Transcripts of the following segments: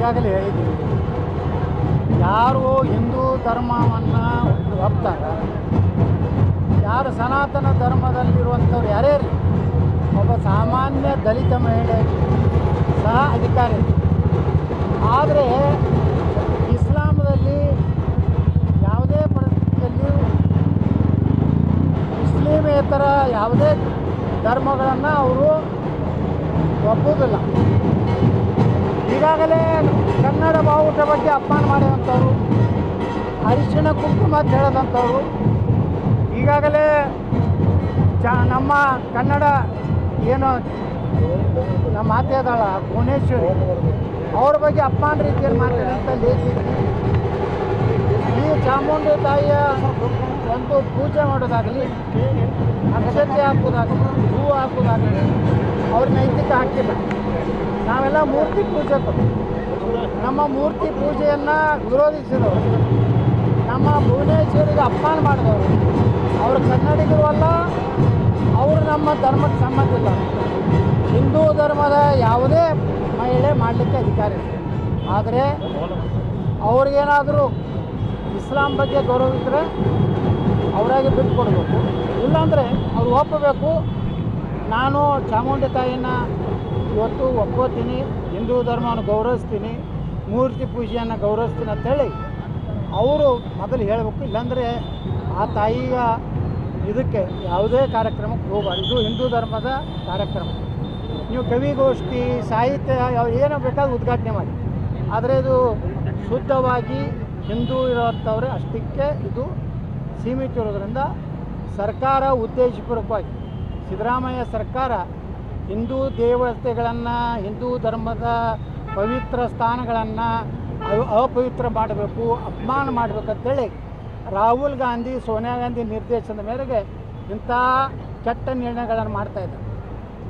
ಈಗಾಗಲೇ ಹೇಳಿದ್ದೀವಿ, ಯಾರು ಹಿಂದೂ ಧರ್ಮವನ್ನು ಒಪ್ತಾರೆ, ಯಾರು ಸನಾತನ ಧರ್ಮದಲ್ಲಿರುವಂಥವ್ರು ಯಾರೇ ಇರಲಿ, ಒಬ್ಬ ಸಾಮಾನ್ಯ ದಲಿತ ಮಹಿಳೆ ಸಹ ಅಧಿಕಾರಿ. ಆದರೆ ಇಸ್ಲಾಮದಲ್ಲಿ ಯಾವುದೇ ಪರಿಸ್ಥಿತಿಯಲ್ಲಿ ಮುಸ್ಲಿಮೇತರ ಯಾವುದೇ ಧರ್ಮಗಳನ್ನು ಅವರು ಒಪ್ಪುವುದಿಲ್ಲ. ಈಗಾಗಲೇ ಕನ್ನಡ ಬಾವುಟ ಬಗ್ಗೆ ಅಪಮಾನ ಮಾಡಿದಂಥವ್ರು, ಅರಿಶಿಣ ಕುಂಕುಮ ಅಂತ ಹೇಳೋದಂಥವ್ರು, ಈಗಾಗಲೇ ನಮ್ಮ ಕನ್ನಡ ಏನು ನಮ್ಮ ಮಾತೆಯದಾಳ ಭುವನೇಶ್ವರಿ ಅವ್ರ ಬಗ್ಗೆ ಅಪಮಾನ ರೀತಿಯಲ್ಲಿ ಮಾತಾಡಿದಂಥ ಲೇಖಕಿ, ಈ ಚಾಮುಂಡಿ ತಾಯಿಯ ಒಂದು ಪೂಜೆ ಮಾಡೋದಾಗಲಿ, ಅಕ್ಷತೆ ಹಾಕೋದಾಗಲಿ, ಹೂವು ಹಾಕೋದಾಗಲಿ ಅವ್ರ ನೈತಿಕ ಹಾಕಿಲ್ಲ. ನಾವೆಲ್ಲ ಮೂರ್ತಿ ಪೂಜಕರು, ನಮ್ಮ ಮೂರ್ತಿ ಪೂಜೆಯನ್ನು ವಿರೋಧಿಸಿದವರು, ನಮ್ಮ ಭುವನೇಶ್ವರಿಗೆ ಅಪಮಾನ ಮಾಡಿದವರು, ಅವರು ಕನ್ನಡಿಗರು ಅಲ್ಲ, ಅವರು ನಮ್ಮ ಧರ್ಮಕ್ಕೆ ಸಂಬಂಧ ಇಲ್ಲ. ಹಿಂದೂ ಧರ್ಮದ ಯಾವುದೇ ಮಹಿಳೆ ಮಾಡಲಿಕ್ಕೆ ಅಧಿಕಾರ ಇದೆ. ಆದರೆ ಅವ್ರಿಗೇನಾದರೂ ಇಸ್ಲಾಂ ಬಗ್ಗೆ ಗೌರವ ಇದ್ದರೆ ಅವರಾಗೆ ಬಿಟ್ಟು ಕೊಡಬೇಕು, ಇಲ್ಲಾಂದರೆ ಅವ್ರು ಒಪ್ಪಬೇಕು. ನಾನು ಚಾಮುಂಡಿ ತಾಯಿಯನ್ನು ಇವತ್ತು ಒಪ್ಕೋತೀನಿ, ಹಿಂದೂ ಧರ್ಮವನ್ನು ಗೌರವಿಸ್ತೀನಿ, ಮೂರ್ತಿ ಪೂಜೆಯನ್ನು ಗೌರವಿಸ್ತೀನಿ ಅಂತೇಳಿ ಅವರು ಮೊದಲು ಹೇಳಬೇಕು. ಇಲ್ಲಾಂದರೆ ಆ ತಾಯಿಯ ಇದಕ್ಕೆ ಯಾವುದೇ ಕಾರ್ಯಕ್ರಮಕ್ಕೆ ಹೋಗಬಾರ್ದು. ಇದು ಹಿಂದೂ ಧರ್ಮದ ಕಾರ್ಯಕ್ರಮ. ನೀವು ಕವಿಗೋಷ್ಠಿ, ಸಾಹಿತ್ಯ ಏನೋ ಬೇಕಾದ್ರೂ ಉದ್ಘಾಟನೆ ಮಾಡಿ, ಆದರೆ ಇದು ಶುದ್ಧವಾಗಿ ಹಿಂದೂ ಇರೋಂಥವ್ರೆ ಅಷ್ಟಕ್ಕೆ ಇದು ಸೀಮಿತ ಇರೋದರಿಂದ ಸರ್ಕಾರ ಉದ್ದೇಶಪೂರ್ವಕವಾಗಿ, ಸಿದ್ದರಾಮಯ್ಯ ಸರ್ಕಾರ ಹಿಂದೂ ದೇವತೆಗಳನ್ನು, ಹಿಂದೂ ಧರ್ಮದ ಪವಿತ್ರ ಸ್ಥಾನಗಳನ್ನು ಅಪವಿತ್ರ ಮಾಡಬೇಕು, ಅಪಮಾನ ಮಾಡಬೇಕಂತೇಳಿ ರಾಹುಲ್ ಗಾಂಧಿ, ಸೋನಿಯಾ ಗಾಂಧಿ ನಿರ್ದೇಶನದ ಮೇರೆಗೆ ಇಂಥ ಕೆಟ್ಟ ನಿರ್ಣಯಗಳನ್ನು ಮಾಡ್ತಾಯಿದ್ದಾರೆ.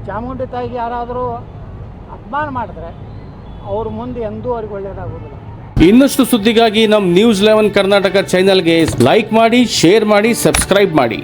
ಚಾಮುಂಡಿ ತಾಯಿಗೆ ಯಾರಾದರೂ ಅಪಮಾನ ಮಾಡಿದ್ರೆ ಅವ್ರ ಮುಂದೆ ಎಂದೂ ಅವ್ರಿಗೆ ಒಳ್ಳೆಯದಾಗೋದಿಲ್ಲ. ಇನ್ನಷ್ಟು ಸುದ್ದಿಗಾಗಿ ನಮ್ಮ ನ್ಯೂಸ್ 11 ಕರ್ನಾಟಕ ಚಾನೆಲ್ಗೆ ಲೈಕ್ ಮಾಡಿ, ಶೇರ್ ಮಾಡಿ, ಸಬ್ಸ್ಕ್ರೈಬ್ ಮಾಡಿ.